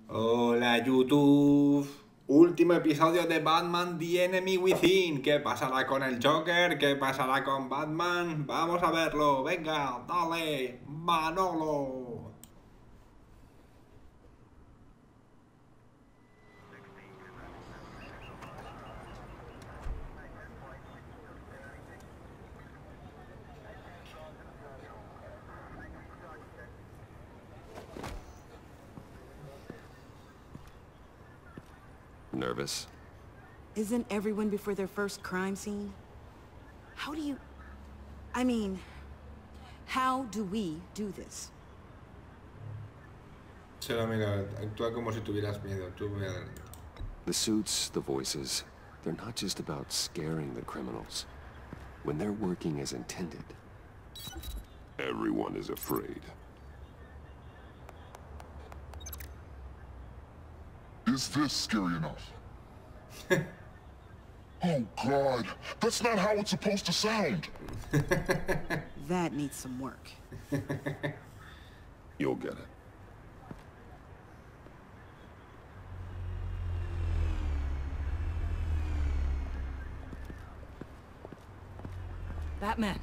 Hola YouTube. Último episodio de Batman The Enemy Within. ¿Qué pasará con el Joker? ¿Qué pasará con Batman? Vamos a verlo. Venga, dale, Manolo. Nervous? Isn't everyone before their first crime scene? How do you... I mean, how do we do this? Solo mira, actúa como si tuvieras miedo. Tú ve adelante. The suits, the voices, they're not just about scaring the criminals. When they're working as intended, everyone is afraid. Is this scary enough? Oh God, that's not how it's supposed to sound. That needs some work. You'll get it. Batman,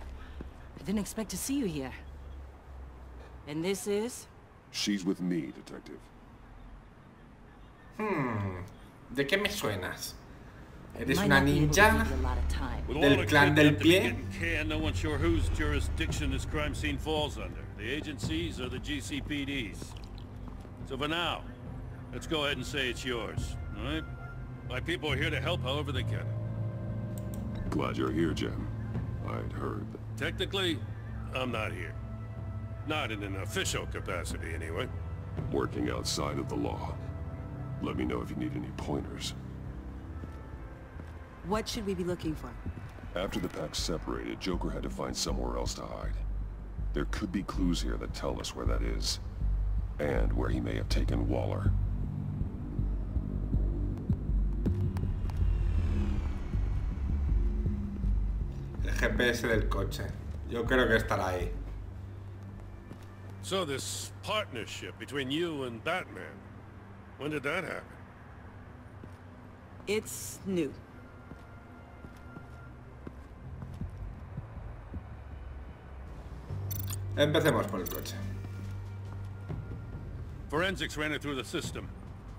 I didn't expect to see you here. And this is? She's with me, Detective. ¿De qué me suenas? ¿Eres Might una not be able to ninja? give you a lot of time. With all Del the clan del kidnapping pie? getting canned, no one's sure whose jurisdiction this crime scene falls under. The agencies or the GCPD's. So for now, let's go ahead and say it's yours, all right? My people are here to help however they can. Glad you're here, Jim. I'd heard. Technically, I'm not here. Not in an official capacity, anyway. Working outside of the law. Let me know if you need any pointers. What should we be looking for? After the pack separated, Joker had to find somewhere else to hide. There could be clues here that tell us where that is. And where he may have taken Waller. El GPS del coche. Yo creo que estará ahí. So this partnership between you and Batman, when did that happen? It's new. Empecemos por el coche. Forensics ran it through the system.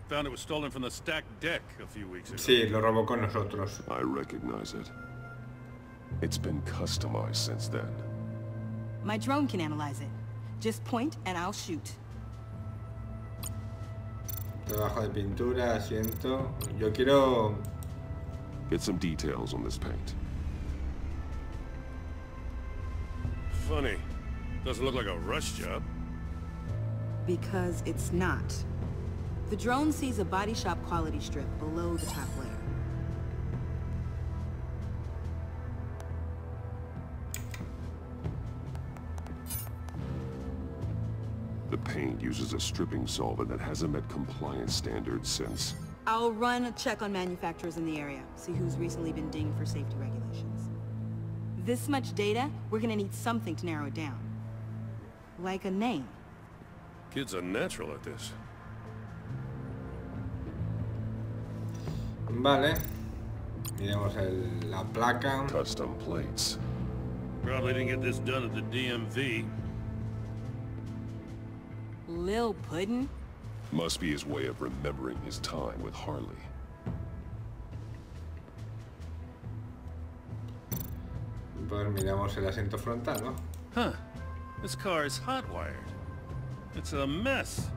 Found it was stolen from the stacked deck a few weeks ago. Sí, lo robó con nosotros. I recognize it. It's been customized since then. My drone can analyze it. Just point and I'll shoot. Trabajo de pintura, asiento. Yo quiero... Get some details on this paint. Funny. Doesn't look like a rush job. Because it's not. The drone sees a body shop quality strip below the top layer. The paint uses a stripping solvent that hasn't met compliance standards since... I'll run a check on manufacturers in the area, see who's recently been dinged for safety regulations. This much data, we're gonna need something to narrow it down. Like a name. Kid's a natural at this. Vale. Miremos la placa. Custom plates. Probably didn't get this done at the DMV. Lil Puddin'? Must be his way of remembering his time with Harley. Pues miramos el asiento frontal, ¿no? Huh. This car is hot-wired. It's a mess.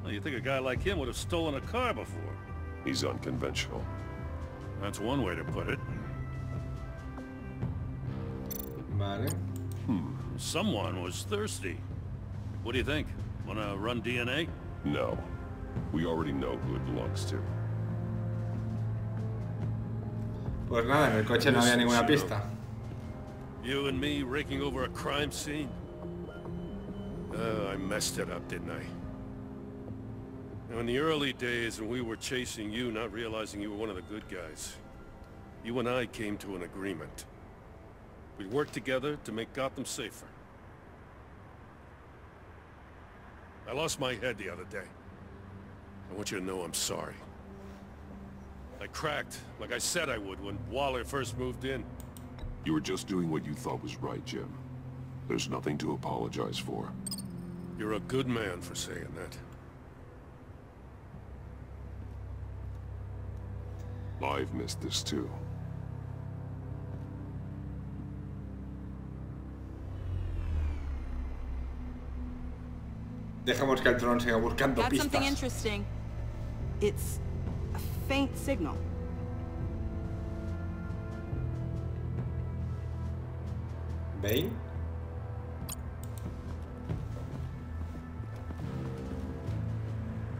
Well, you'd think a guy like him would have stolen a car before. He's unconventional. That's one way to put it. Vale. Someone was thirsty. What do you think? Wanna run DNA? No. We already know who it belongs to. Pues nada, en el coche no había ninguna pista. You and me raking over a crime scene? I messed it up, didn't I? Now, in the early days when we were chasing you, not realizing you were one of the good guys, you and I came to an agreement. We'd work together to make Gotham safer. I lost my head the other day. I want you to know I'm sorry. I cracked, like I said I would when Waller first moved in. You were just doing what you thought was right, Jim. There's nothing to apologize for. You're a good man for saying that. I've missed this too. Dejemos que el dron siga buscando Got something pistas. interesting. It's a faint signal. ¿Vein?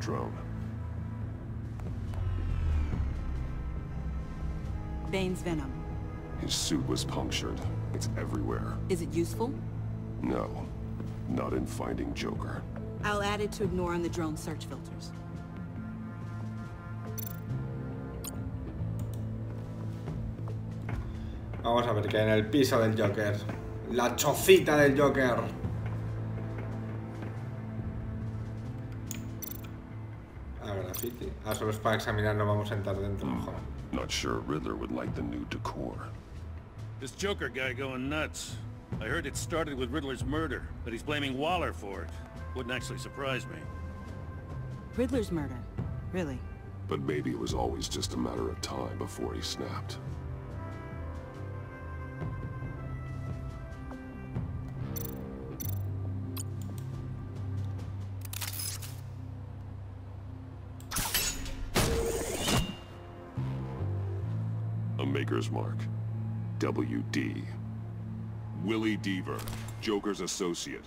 Drone. Bane's venom. His suit was punctured. It's everywhere. Is it useful? No. Not in finding Joker. I'll add it to ignore on the drone search filters. Vamos a ver qué hay en el piso del Joker. La chocita del Joker. Ah, graffiti. Ah, solo es para examinar, no vamos a entrar dentro. Mejor. Not sure Riddler would like the new decor. This Joker guy going nuts. I heard it started with Riddler's murder, but he's blaming Waller for it. Wouldn't actually surprise me. Riddler's murder? Really? But maybe it was always just a matter of time before he snapped. A maker's mark. WD. Willie Deaver, Joker's associate.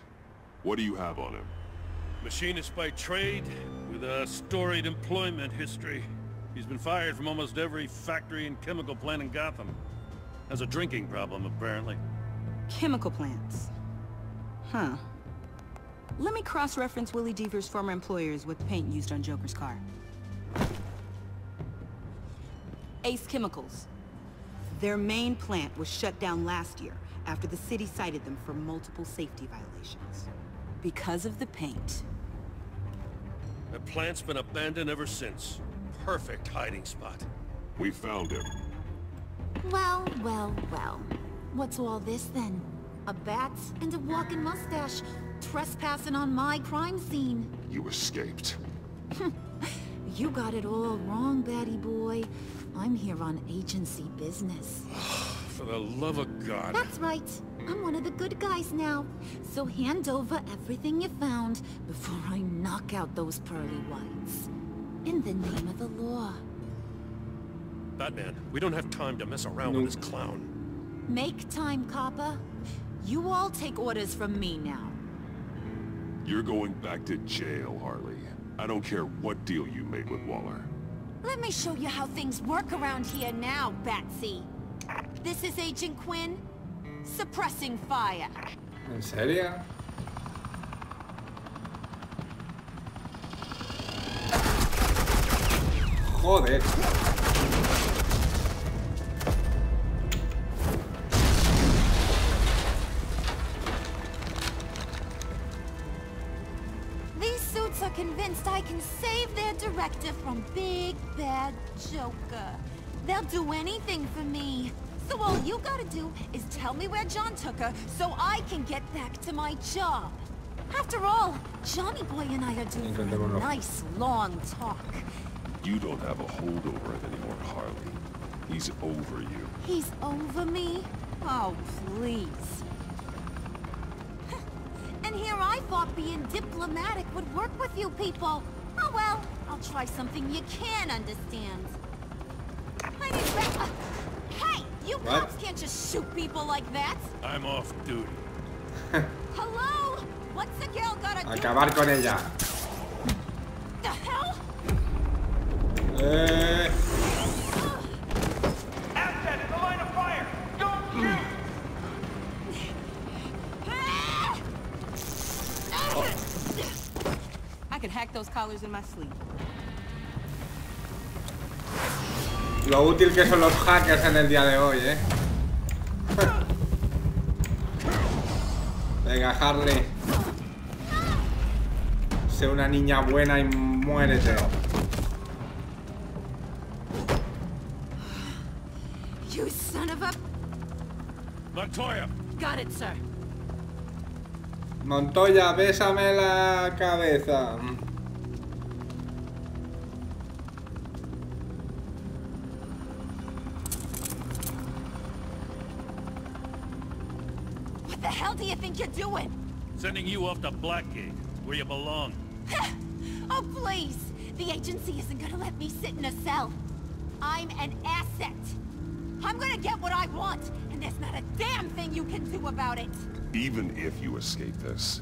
What do you have on him? Machinist by trade, with a storied employment history. He's been fired from almost every factory and chemical plant in Gotham. Has a drinking problem, apparently. Chemical plants. Huh. Let me cross-reference Willie Deaver's former employers with the paint used on Joker's car. Ace Chemicals. Their main plant was shut down last year after the city cited them for multiple safety violations. Because of the paint. The plant's been abandoned ever since. Perfect hiding spot. We found him. Well, well, well. What's all this then? A bat and a walking mustache, trespassing on my crime scene. You escaped. You got it all wrong, Batty boy. I'm here on agency business. For the love of God. That's right. I'm one of the good guys now. So hand over everything you found before I knock out those pearly whites. In the name of the law. Batman, we don't have time to mess around with this clown. Make time, copper. You all take orders from me now. You're going back to jail, Harley. I don't care what deal you made with Waller. Let me show you how things work around here now, Batsy. This is Agent Quinn, suppressing fire. ¿En serio? Joder. These suits are convinced I can save their director from Big Bad Joker. They'll do anything for me. So all you gotta do is tell me where John took her so I can get back to my job. After all, Johnny Boy and I are due for a nice long talk. You don't have a hold over it anymore, Harley. He's over you. He's over me? Oh, please. And here I thought being diplomatic would work with you people. Oh well, I'll try something you can understand. I need back. Hey, you cops can't just shoot people like that. I'm off duty. Hello? What's the girl gotta do? Acabar con ella. The hell? Asset in the line of fire! Don't shoot! I could hack those collars in my sleep. Lo útil que son los hackers en el día de hoy, ¿eh? Venga, Harley. Sé una niña buena y muérete. You son of a... Montoya! Got it, sir. Montoya, bésame la cabeza. What the hell do you think you're doing? Sending you off to Blackgate, where you belong. Oh, please! The agency isn't gonna let me sit in a cell. I'm an asset. I'm gonna get what I want, and there's not a damn thing you can do about it. Even if you escape this,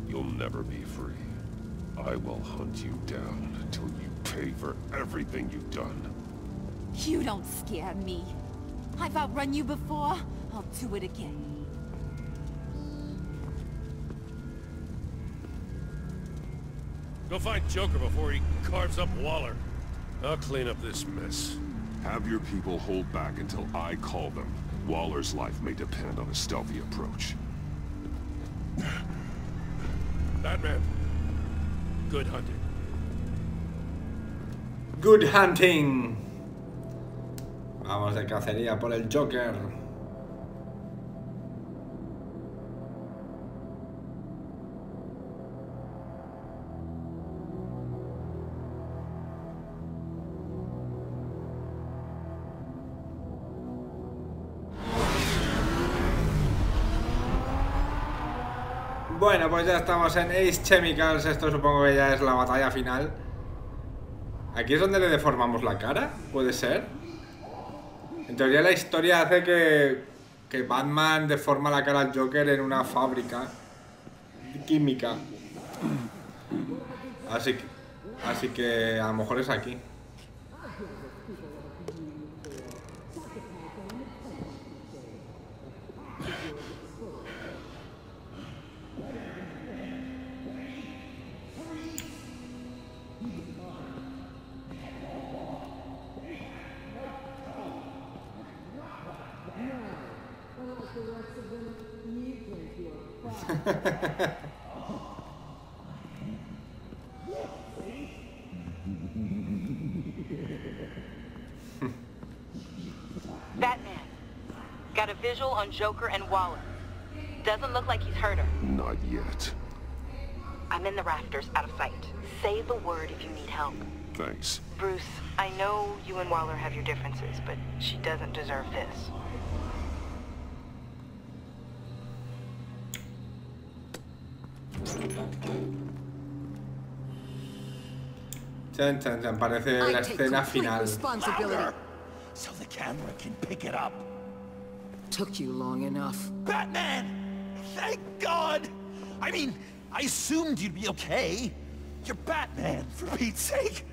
you'll never be free. I will hunt you down until you pay for everything you've done. You don't scare me. I've outrun you before. I'll do it again. Go find Joker before he carves up Waller. I'll clean up this mess. Have your people hold back until I call them. Waller's life may depend on a stealthy approach. Batman, good hunting. Good hunting. Vamos de cacería por el Joker. Bueno, pues ya estamos en Ace Chemicals. Esto supongo que ya es la batalla final. ¿Aquí es donde le deformamos la cara? ¿Puede ser? En teoría la historia hace que Batman deforma la cara al Joker en una fábrica química. Así que a lo mejor es aquí. Batman, got a visual on Joker and Waller. Doesn't look like he's hurt her. Not yet. I'm in the rafters, out of sight. Say the word if you need help. Thanks. Bruce, I know you and Waller have your differences, but she doesn't deserve this. Chan, chan, chan. Parece la escena final. So the camera can pick it up. Took you long enough. Batman! Thank God! I mean, I assumed you'd be okay. You're Batman, for Pete's sake.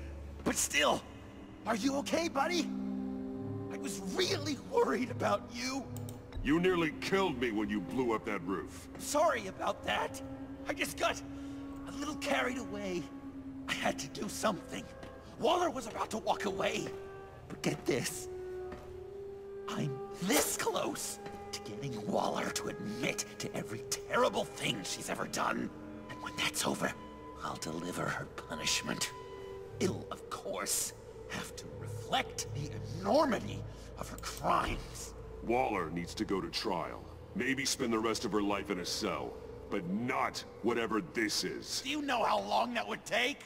But still, are you okay, buddy? I was really worried about you. You nearly killed me when you blew up that roof. Sorry about that. I just got a little carried away. I had to do something. Waller was about to walk away. But get this. I'm this close to getting Waller to admit to every terrible thing she's ever done. And when that's over, I'll deliver her punishment. It'll, of course, have to reflect the enormity of her crimes. Waller needs to go to trial. Maybe spend the rest of her life in a cell. But not whatever this is. Do you know how long that would take?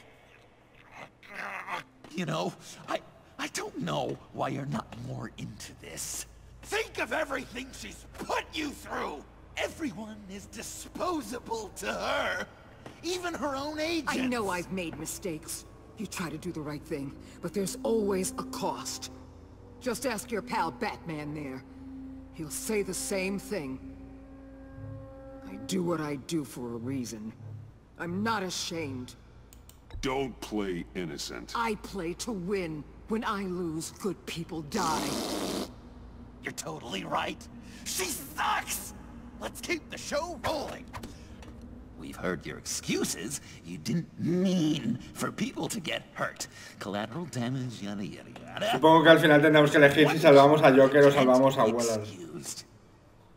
You know, I don't know why you're not more into this. Think of everything she's put you through! Everyone is disposable to her. Even her own agents. I know I've made mistakes. You try to do the right thing, but there's always a cost. Just ask your pal Batman there. He'll say the same thing. I do what I do for a reason. I'm not ashamed. Don't play innocent. I play to win. When I lose, good people die. You're totally right. She sucks! Let's keep the show rolling. We've heard your excuses. You didn't mean for people to get hurt. Collateral damage, yada yada yada. Supongo que al final tendremos que elegir si salvamos a Joker o salvamos a Waller.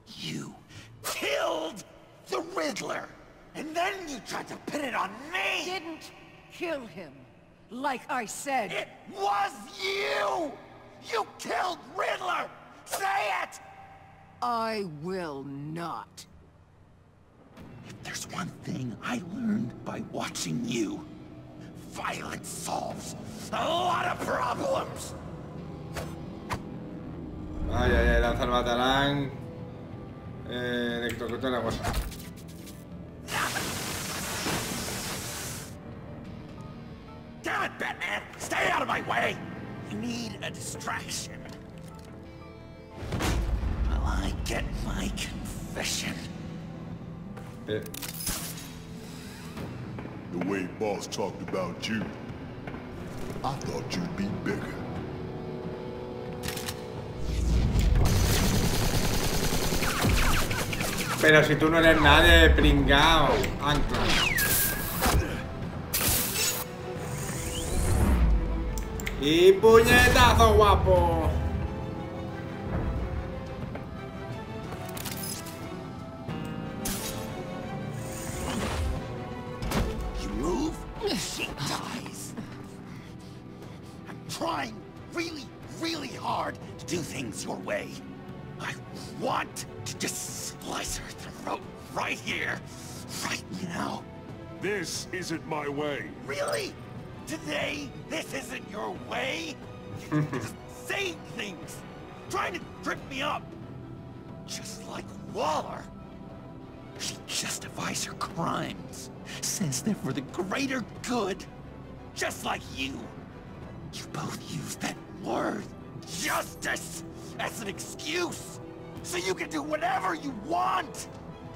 You killed the Riddler. And then you tried to pin it on me! Didn't kill him, like I said. It was you! You killed Riddler! Say it! I will not. If there's one thing I learned by watching you, violence solves a lot of problems! Ay, ay, ay, lanza el batalán. Electrocutó la cosa. Damn it, Batman! Stay out of my way! I need a distraction. While I get my confession. The way Boss talked about you, I thought you'd be bigger. Pero si tú no eres nadie, pringao, ancla. Y puñetazo guapo. You move, she dies. I'm trying really, really hard to do things your way. I want to just slice her throat right here, right now. This isn't my way. Really? Today, this isn't your way? Just saying things, trying to trip me up. Just like Waller. She justifies her crimes, says they're for the greater good. Just like you. You both use that word, justice, as an excuse, so you can do whatever you want.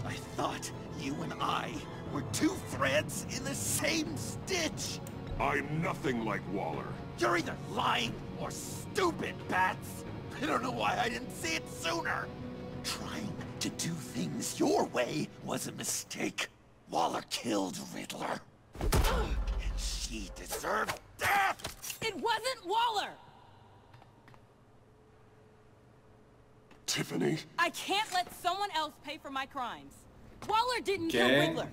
I thought you and I were two threads in the same stitch. I'm nothing like Waller. You're either lying or stupid, Bats. I don't know why I didn't see it sooner. Trying to do things your way was a mistake. Waller killed Riddler. And she deserved death! It wasn't Waller! Tiffany? I can't let someone else pay for my crimes. Waller didn't kill ¿Qué? Riddler.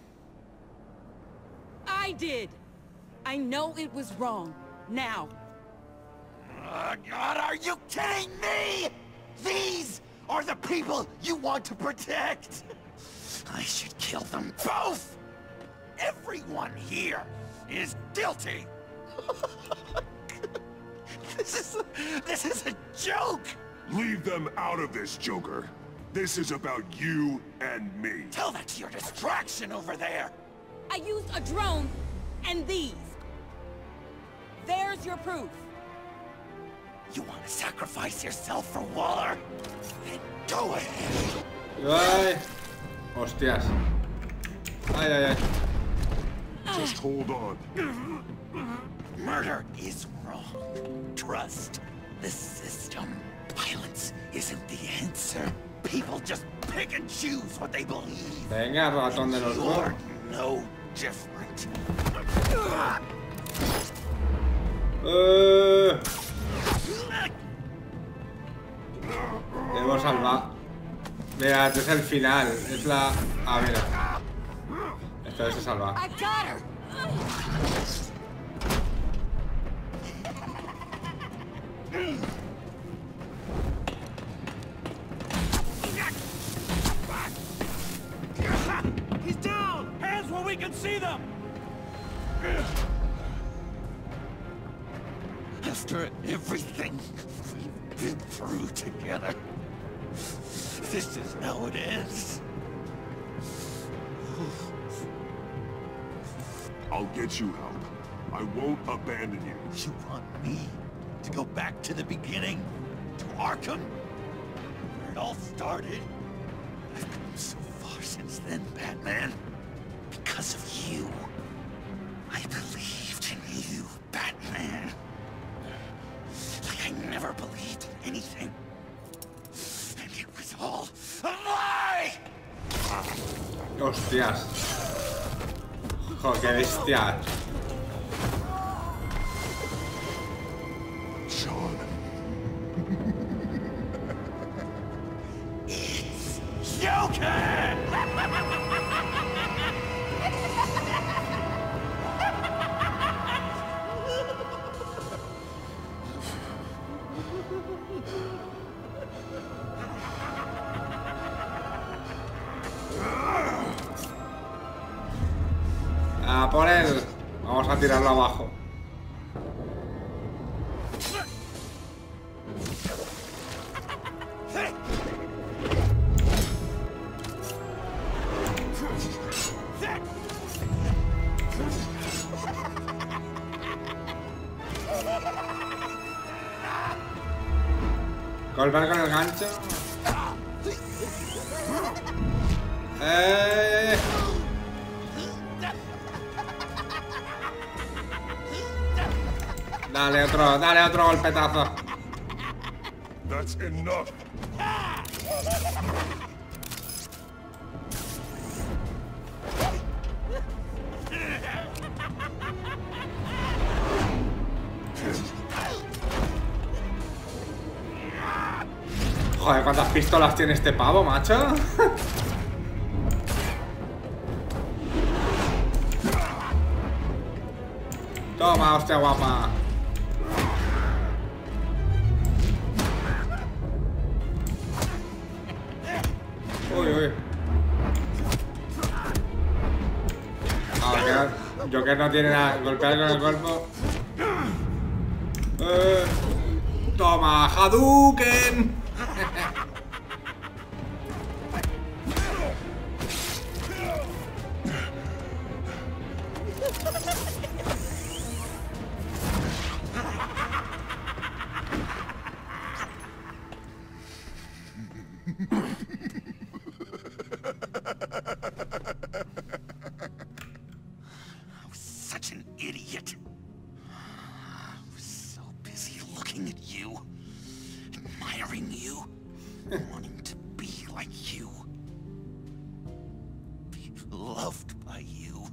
I did. I know it was wrong. Now. God, are you kidding me? These are the people you want to protect. I should kill them both. Everyone here is guilty. This is a joke. Leave them out of this, Joker. This is about you and me. Tell that to your distraction over there. I used a drone and these. There's your proof. You want to sacrifice yourself for Waller? Then go ahead. Ay. Hostias. Ay, ay, ay. Just hold on. Murder is wrong. Trust the system. Violence isn't the answer. People just pick and choose what they believe. Venga, ratón de los You're dos. no different. Debo salvar. Mira, este es el final. Es la... Ah, mira. Esta vez se salva. I got her. He's down! Hands where we can see them! After everything we've been through together, this is how it ends. I'll get you help. I won't abandon you. You want me to go back to the beginning? To Arkham? Where it all started? I've come so far since then, Batman. Because of you. I believed in you, Batman. Like I never believed in anything. And it was all a lie! Hostias. Jo, qué bestia. Sean. It's Joker! para tirarlo abajo. Golpear con el gancho. Dale otro golpetazo. That's enough. Joder, ¿cuántas pistolas tiene este pavo, macho? Toma, hostia guapa. Uy, uy. Joker no tiene nada. Golpear con el cuerpo. Toma, Hadouken. Such an idiot. I was so busy looking at you, admiring you, wanting to be like you, be loved by you.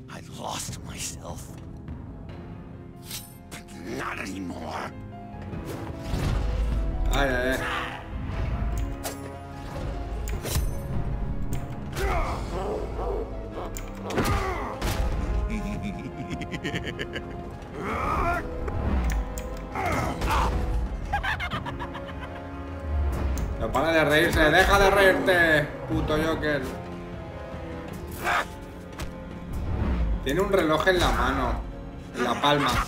I lost myself, but not anymore. Ay, ay, ay. No para de reírse, deja de reírte, puto Joker. Tiene un reloj en la mano, en la palma.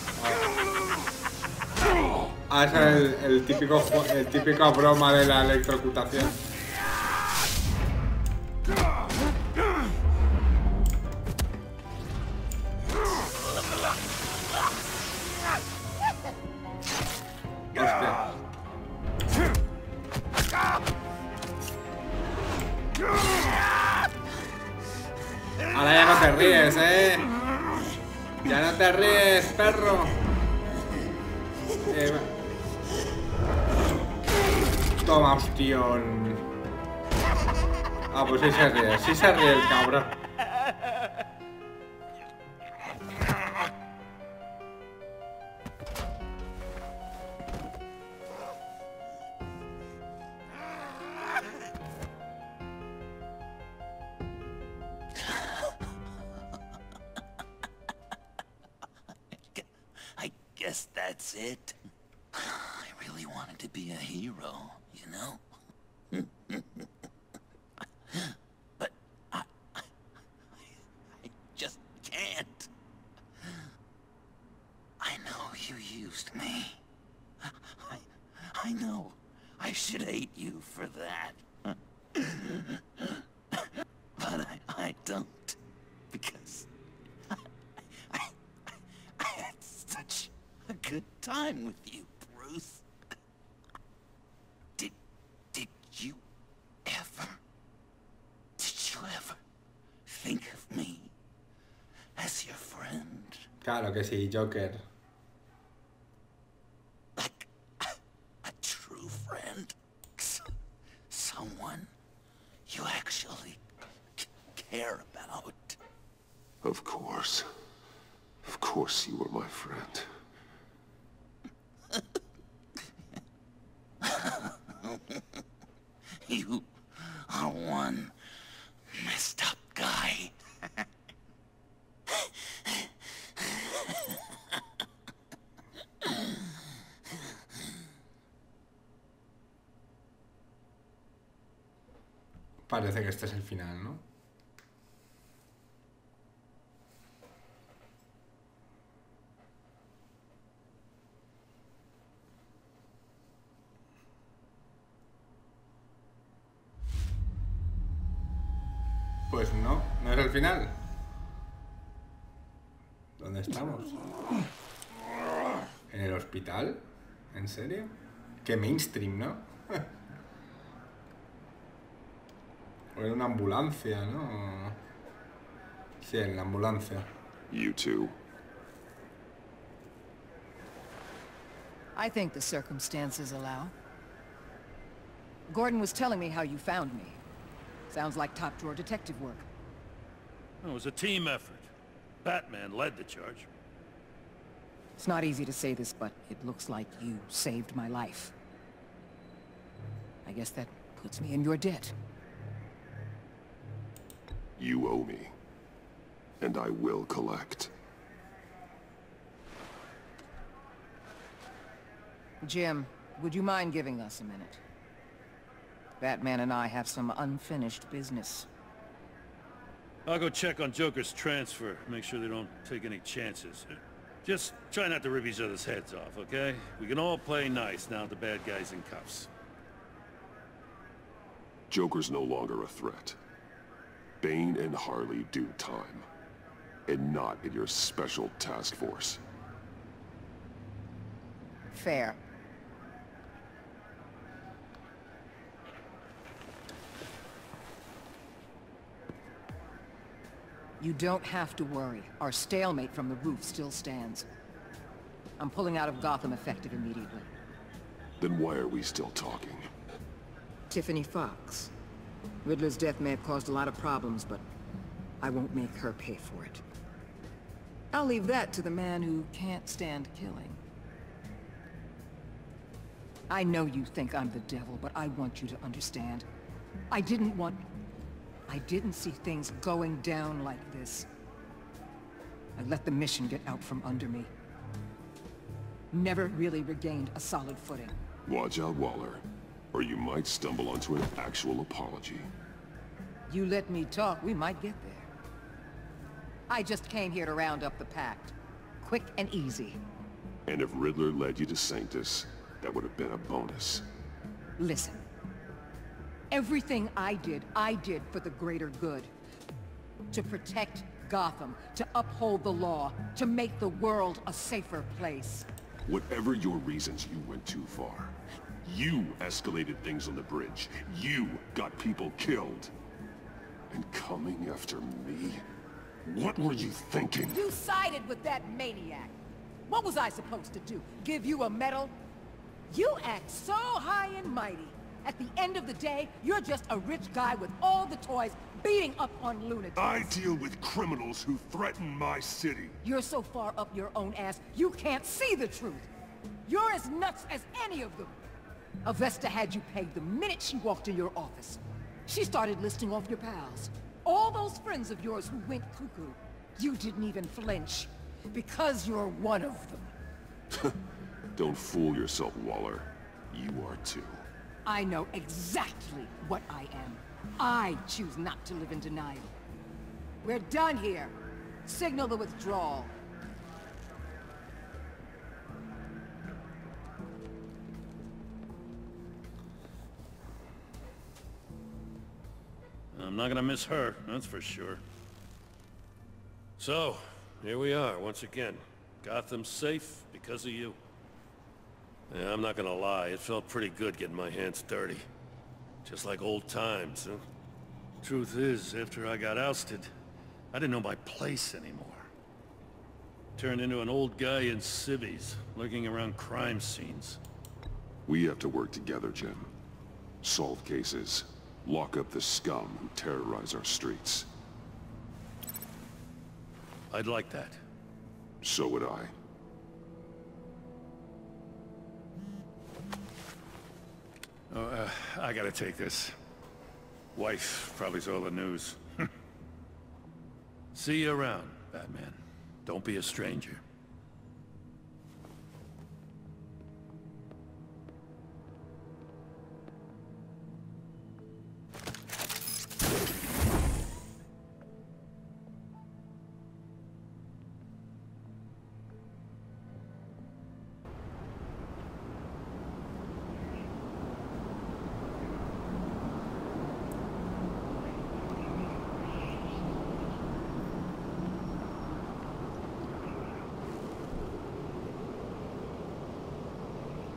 Ah, esa es el típico broma de la electrocutación. Hostia. Ahora ya no te ríes, Ya no te ríes, perro. Toma, hostión. Ah, pues sí se ríe el cabrón. I guess that's it. I really wanted to be a hero, you know? But I just can't. I know you used me. I know I should hate you for that. But I don't, because I had such a good time with you, Bruce. Did you ever think of me as your friend? Claro que sí, Joker. Like a true friend? Someone you actually care about? Of course. Of course you were my friend. You are one messed up guy. Parece que este es el final, ¿no? Pues no, no es el final. ¿Dónde estamos? ¿En el hospital? ¿En serio? Qué mainstream, ¿no? O en una ambulancia, ¿no? Sí, en la ambulancia. You two. I think the circumstances allow. Gordon was telling me how you found me. Sounds like top-drawer detective work. It was a team effort. Batman led the charge. It's not easy to say this, but it looks like you saved my life. I guess that puts me in your debt. You owe me. And I will collect. Jim, would you mind giving us a minute? Batman and I have some unfinished business. I'll go check on Joker's transfer, make sure they don't take any chances. Just try not to rip each other's heads off, okay? We can all play nice now the bad guy's in cuffs. Joker's no longer a threat. Bane and Harley do time. And not in your special task force. Fair. You don't have to worry. Our stalemate from the roof still stands. I'm pulling out of Gotham effective immediately. Then why are we still talking? Tiffany Fox. Riddler's death may have caused a lot of problems, but I won't make her pay for it. I'll leave that to the man who can't stand killing. I know you think I'm the devil, but I want you to understand. I didn't see things going down like this. I let the mission get out from under me. Never really regained a solid footing. Watch out, Waller, or you might stumble onto an actual apology. You let me talk, we might get there. I just came here to round up the Pact. Quick and easy. And if Riddler led you to Sanctus, that would have been a bonus. Listen. Everything I did for the greater good. To protect Gotham, to uphold the law, to make the world a safer place. Whatever your reasons, you went too far. You escalated things on the bridge. You got people killed. And coming after me? What were you thinking? You sided with that maniac. What was I supposed to do? Give you a medal? You act so high and mighty. At the end of the day, you're just a rich guy with all the toys beating up on lunatics. I deal with criminals who threaten my city. You're so far up your own ass, you can't see the truth. You're as nuts as any of them. Avesta had you pegged the minute she walked in your office. She started listing off your pals. All those friends of yours who went cuckoo. You didn't even flinch. Because you're one of them. Don't fool yourself, Waller. You are too. I know exactly what I am. I choose not to live in denial. We're done here. Signal the withdrawal. I'm not gonna miss her, that's for sure. So, here we are once again. Gotham's safe because of you. Yeah, I'm not gonna lie, it felt pretty good getting my hands dirty. Just like old times, huh? Truth is, after I got ousted, I didn't know my place anymore. Turned into an old guy in civvies, lurking around crime scenes. We have to work together, Jim. Solve cases. Lock up the scum who terrorize our streets. I'd like that. So would I. Oh, I gotta take this. Wife probably saw the news. See you around, Batman. Don't be a stranger.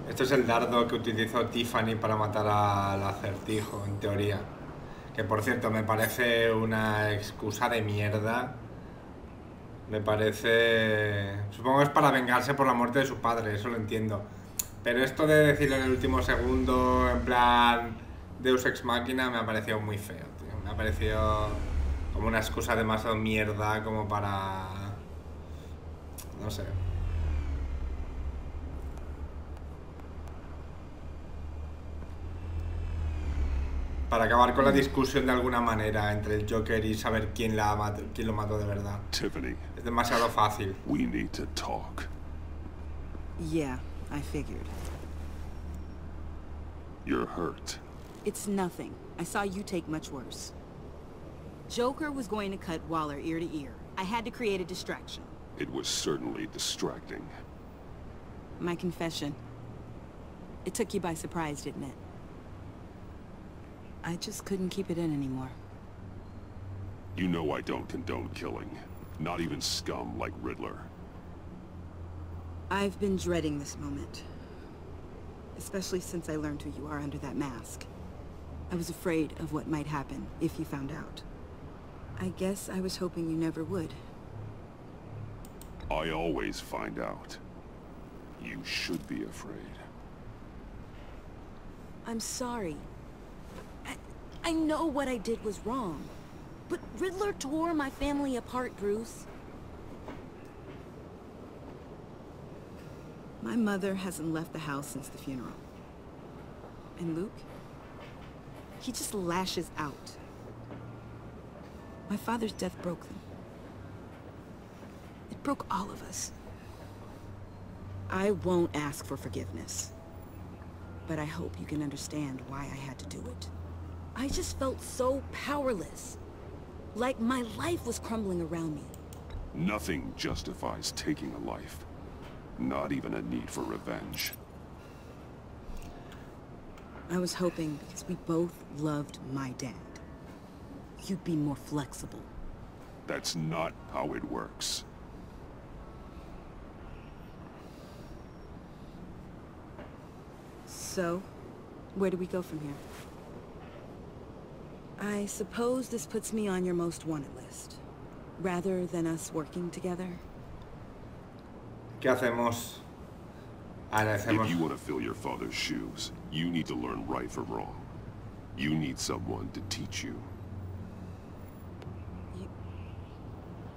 Esto es el dardo que utilizó Tiffany para matar al acertijo, en teoría. Que por cierto, me parece una excusa de mierda. Me parece... Supongo que es para vengarse por la muerte de su padre, eso lo entiendo. Pero esto de decirlo en el último segundo, en plan Deus Ex Machina, me ha parecido muy feo, tío. Me ha parecido como una excusa demasiado mierda como para... No sé. Para acabar con la discusión de alguna manera entre el Joker y saber quién lo mató de verdad. Tiffany, Es demasiado fácil. we need to talk. Yeah, I figured. You're hurt. It's nothing. I saw you take much worse. Joker was going to cut Waller ear to ear. I had to create a distraction. It was certainly distracting. My confession. It took you by surprise, didn't it? I just couldn't keep it in anymore. You know I don't condone killing. Not even scum like Riddler. I've been dreading this moment. Especially since I learned who you are under that mask. I was afraid of what might happen if you found out. I guess I was hoping you never would. I always find out. You should be afraid. I'm sorry. I know what I did was wrong. But Riddler tore my family apart, Bruce. My mother hasn't left the house since the funeral. And Luke? He just lashes out. My father's death broke them. It broke all of us. I won't ask for forgiveness. But I hope you can understand why I had to do it. I just felt so powerless. Like my life was crumbling around me. Nothing justifies taking a life. Not even a need for revenge. I was hoping because we both loved my dad, you'd be more flexible. That's not how it works. So, where do we go from here? I suppose this puts me on your most wanted list, rather than us working together. ¿Qué hacemos? Ahora hacemos... If you want to fill your father's shoes, you need to learn right from wrong. You need someone to teach you.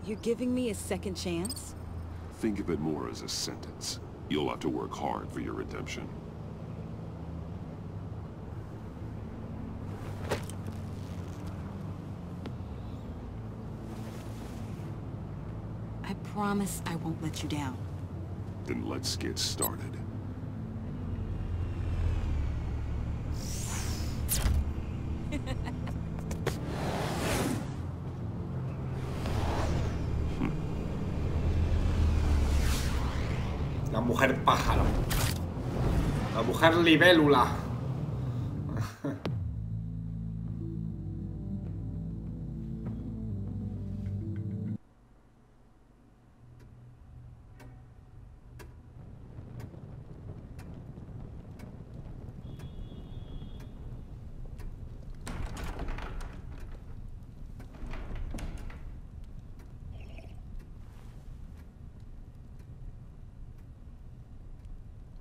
You're giving me a second chance? Think of it more as a sentence. You'll have to work hard for your redemption. I promise I won't let you down. Then let's get started. La mujer pájaro. La mujer libélula.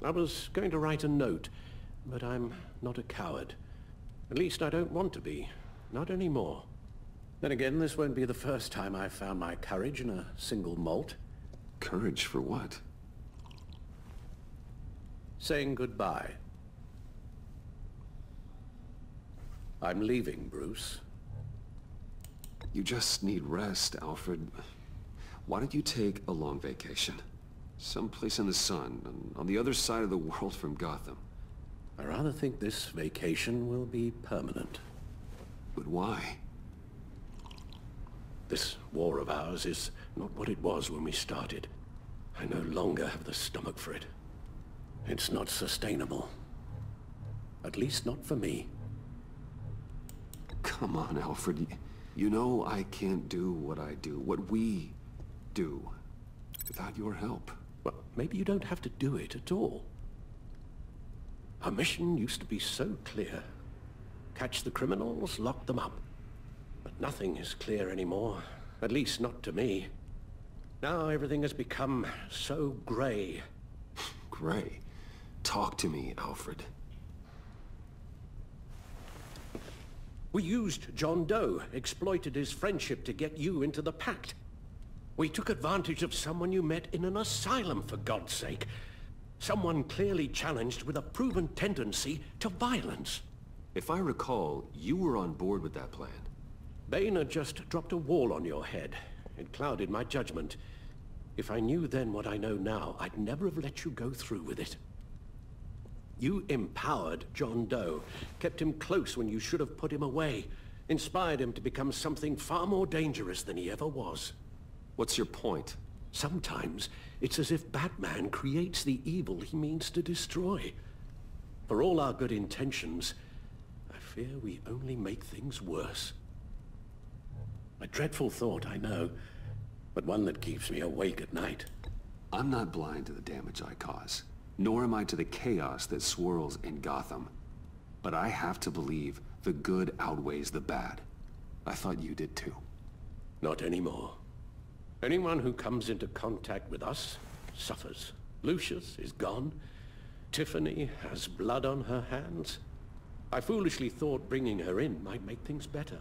I was going to write a note, but I'm not a coward. At least I don't want to be. Not anymore. Then again, this won't be the first time I've found my courage in a single malt. Courage for what? Saying goodbye. I'm leaving, Bruce. You just need rest, Alfred. Why don't you take a long vacation? Someplace in the sun, on the other side of the world from Gotham. I rather think this vacation will be permanent. But why? This war of ours is not what it was when we started. I no longer have the stomach for it. It's not sustainable. At least not for me. Come on, Alfred. You know I can't do what I do, what we do, without your help. Well, maybe you don't have to do it at all. Our mission used to be so clear. Catch the criminals, lock them up. But nothing is clear anymore. At least not to me. Now everything has become so grey. Grey? Talk to me, Alfred. We used John Doe, exploited his friendship to get you into the pact. We took advantage of someone you met in an asylum, for God's sake. Someone clearly challenged with a proven tendency to violence. If I recall, you were on board with that plan. Boehner just dropped a wall on your head. It clouded my judgment. If I knew then what I know now, I'd never have let you go through with it. You empowered John Doe, kept him close when you should have put him away, inspired him to become something far more dangerous than he ever was. What's your point? Sometimes it's as if Batman creates the evil he means to destroy. For all our good intentions, I fear we only make things worse. A dreadful thought, I know, but one that keeps me awake at night. I'm not blind to the damage I cause, nor am I to the chaos that swirls in Gotham. But I have to believe the good outweighs the bad. I thought you did too. Not anymore. Anyone who comes into contact with us suffers. Lucius is gone. Tiffany has blood on her hands. I foolishly thought bringing her in might make things better.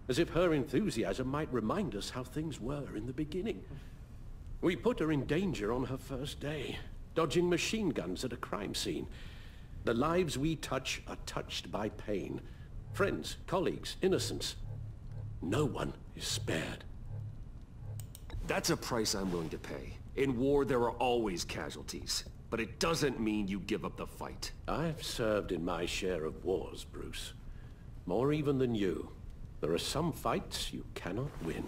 As if her enthusiasm might remind us how things were in the beginning. We put her in danger on her first day, dodging machine guns at a crime scene. The lives we touch are touched by pain. Friends, colleagues, innocents. No one is spared. That's a price I'm willing to pay. In war, there are always casualties. But it doesn't mean you give up the fight. I've served in my share of wars, Bruce. More even than you. There are some fights you cannot win.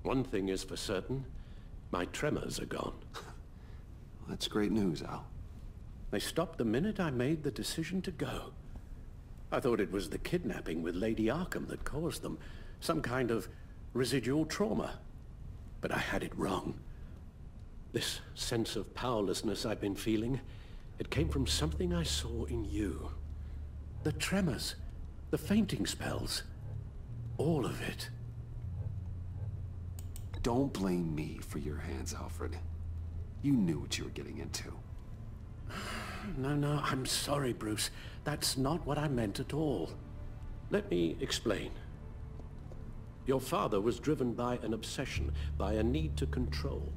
One thing is for certain, my tremors are gone. That's great news, Al. They stopped the minute I made the decision to go. I thought it was the kidnapping with Lady Arkham that caused them. Some kind of residual trauma. But I had it wrong. This sense of powerlessness I've been feeling, it came from something I saw in you. The tremors, the fainting spells, all of it. Don't blame me for your hands, Alfred. You knew what you were getting into. No, I'm sorry, Bruce. That's not what I meant at all. Let me explain. Your father was driven by an obsession, by a need to control.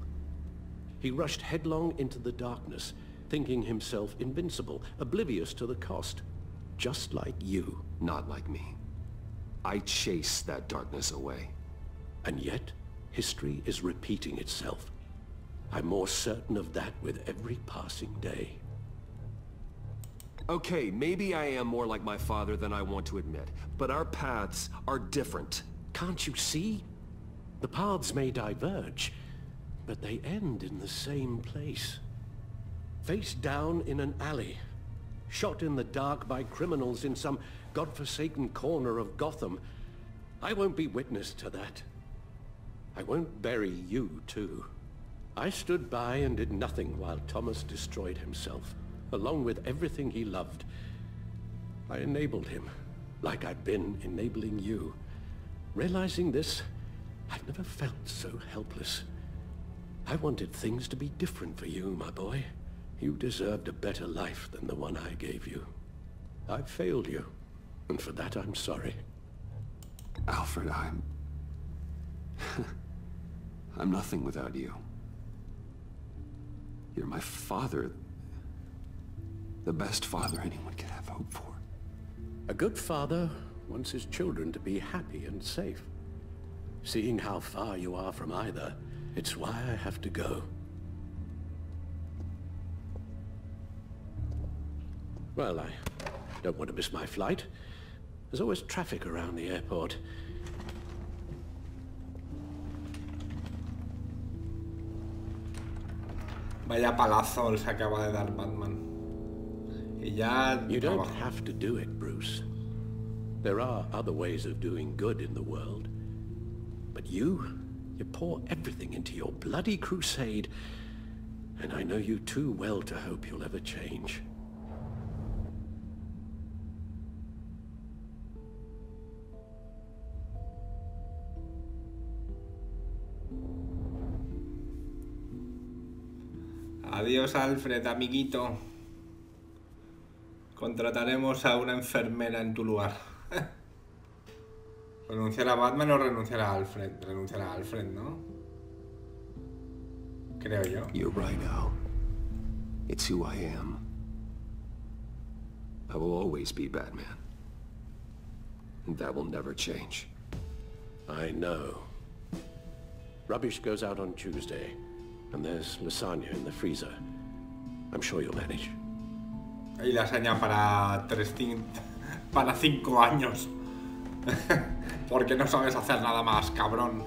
He rushed headlong into the darkness, thinking himself invincible, oblivious to the cost. Just like you. Not like me. I chased that darkness away. And yet, history is repeating itself. I'm more certain of that with every passing day. Okay, maybe I am more like my father than I want to admit, but our paths are different. Can't you see? The paths may diverge, but they end in the same place. Face down in an alley, shot in the dark by criminals in some godforsaken corner of Gotham. I won't be witness to that. I won't bury you, too. I stood by and did nothing while Thomas destroyed himself, along with everything he loved. I enabled him, like I'd been enabling you. Realizing this, I've never felt so helpless. I wanted things to be different for you, my boy. You deserved a better life than the one I gave you. I failed you, and for that I'm sorry. Alfred, I'm nothing without you. You're my father. The best father anyone could have hope for. A good father wants his children to be happy and safe. Seeing how far you are from either, it's why I have to go. Well, I don't want to miss my flight. There's always traffic around the airport. Vaya palazo se acaba de dar Batman. Y ya... You don't have to do it, Bruce. There are other ways of doing good in the world. But you pour everything into your bloody crusade, And I know you too well to hope you'll ever change. Adiós, Alfred, amiguito. Contrataremos a una enfermera en tu lugar. ¿Renunciar a Batman o renunciar a Alfred? Renunciar a Alfred, ¿no? Creo yo. You're right, Al. It's who I am. I will always be Batman. And that will never change. I know. Rubbish goes out on Tuesday. And there's lasagna in the freezer. I'm sure you'll manage. Y lasaña para 5 años. Porque no sabes hacer nada más, cabrón.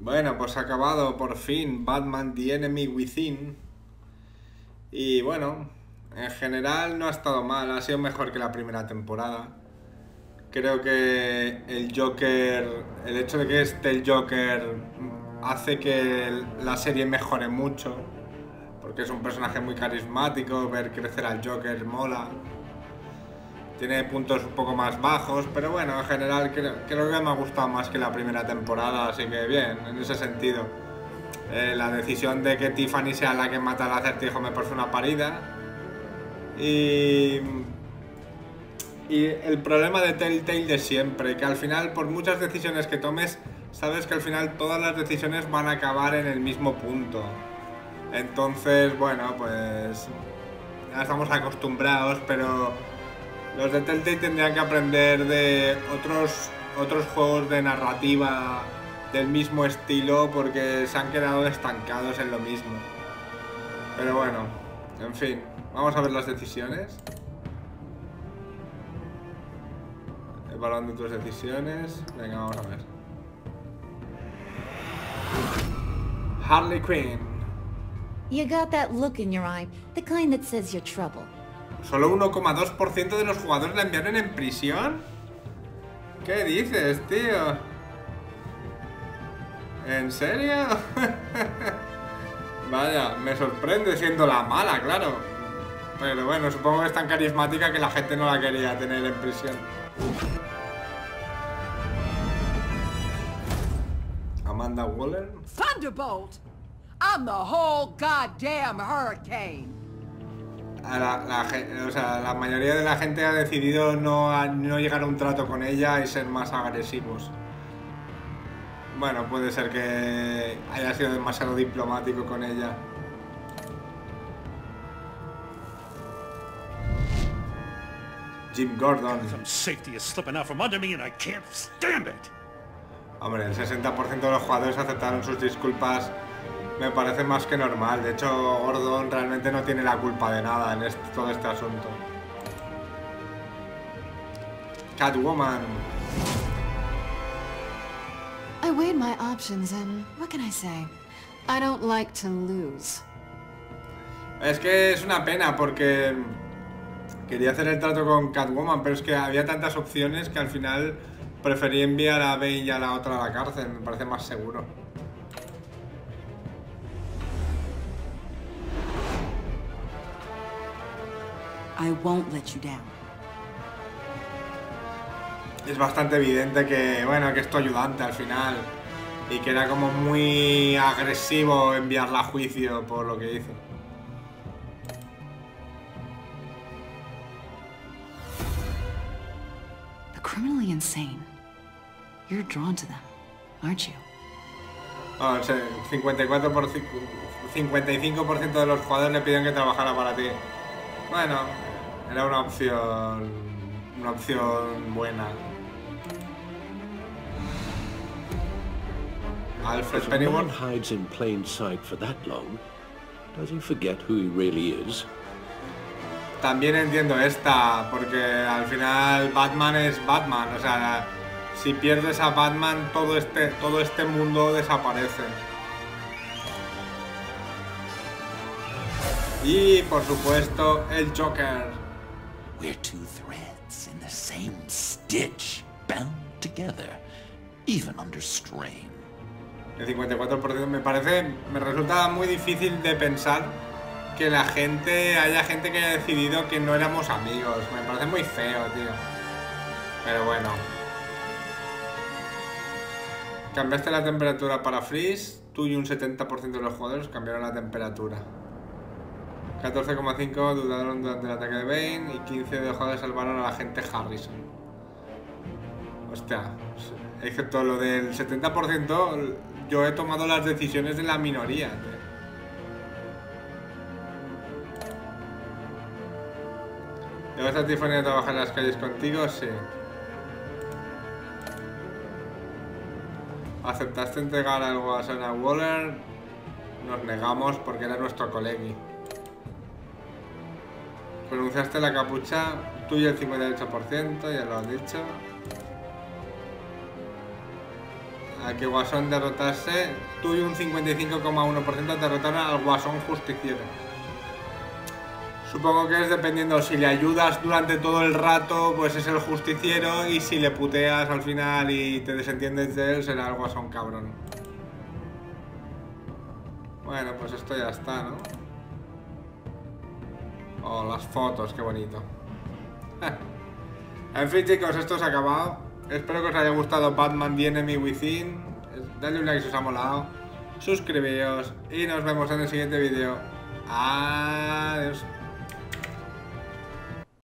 Bueno, pues ha acabado por fin Batman The Enemy Within. Y bueno, en general no ha estado mal, ha sido mejor que la primera temporada. Creo que el Joker, el hecho de que esté el Joker hace que la serie mejore mucho. Porque es un personaje muy carismático, ver crecer al Joker mola. Tiene puntos un poco más bajos, pero bueno, en general creo que me ha gustado más que la primera temporada, así que bien, en ese sentido. La decisión de que Tiffany sea la que mata al Acertijo me parece una parida. Y el problema de Telltale de siempre, que al final, por muchas decisiones que tomes, sabes que al final todas las decisiones van a acabar en el mismo punto. Entonces, bueno, pues ya estamos acostumbrados, pero los de Telltale tendrían que aprender de otros juegos de narrativa del mismo estilo, porque se han quedado estancados en lo mismo. Pero bueno, en fin, vamos a ver las decisiones. Evaluando tus decisiones. Venga, vamos a ver. Harley Quinn. You got that look in your eye, the kind that says you're trouble. ¿Solo 1,2% de los jugadores la enviaron en prisión? ¿Qué dices, tío? ¿En serio? Vaya, me sorprende siendo la mala, claro. Pero bueno, supongo que es tan carismática que la gente no la quería tener en prisión. Amanda Waller. Thunderbolt! I'm the whole goddamn hurricane. La mayoría de la gente ha decidido no llegar a un trato con ella y ser más agresivos. Bueno, puede ser que haya sido demasiado diplomático con ella. Jim Gordon. Hombre, el 60% de los jugadores aceptaron sus disculpas. Me parece más que normal. De hecho, Gordon realmente no tiene la culpa de nada en todo este asunto. Catwoman. I weighed my options and what can I say? I don't like to lose. Es que es una pena porque quería hacer el trato con Catwoman, pero es que había tantas opciones que al final preferí enviar a Bane y a la otra a la cárcel. Me parece más seguro. I won't let you down. Es bastante evidente que, bueno, que es tu ayudante al final y que era como muy agresivo enviarla a juicio por lo que hizo. The criminally insane. You're drawn to them, aren't you? No, o sea, 55% de los jugadores le piden que trabajara para ti. Bueno, era una opción buena. Alfred Pennyworth. If a man hides in plain sight for that long, does he forget who he really is? También entiendo esta, porque al final Batman es Batman, o sea, si pierdes a Batman todo este mundo desaparece. Y por supuesto el Joker. We're two threads in the same stitch, bound together, even under strain. El 54% me resulta muy difícil de pensar que haya gente que haya decidido que no éramos amigos. Me parece muy feo, tío. Pero bueno. Cambiaste la temperatura para Freeze. Tú y un 70% de los jugadores cambiaron la temperatura. 14,5 dudaron durante el ataque de Bane y 15 de los jugadores salvaron a la agente Harrison. Hostia, excepto lo del 70%, yo he tomado las decisiones de la minoría, tío. ¿Te vas a Tiffany a trabajar en las calles contigo? Sí. ¿Aceptaste entregar algo a Sana Waller? Nos negamos porque era nuestro colegui. Pronunciaste la capucha, tú y el 58%, ya lo has dicho. A que Guasón derrotase, tú y un 55,1% derrotaron al Guasón Justiciero. Supongo que es dependiendo, si le ayudas durante todo el rato, pues es el Justiciero, y si le puteas al final y te desentiendes de él, será el Guasón cabrón. Bueno, pues esto ya está, ¿no? Oh, las fotos, qué bonito. En fin, chicos, esto se ha acabado. Espero que os haya gustado Batman The Enemy Within. Dadle un like si os ha molado. Suscribíos y nos vemos en el siguiente vídeo. Adiós.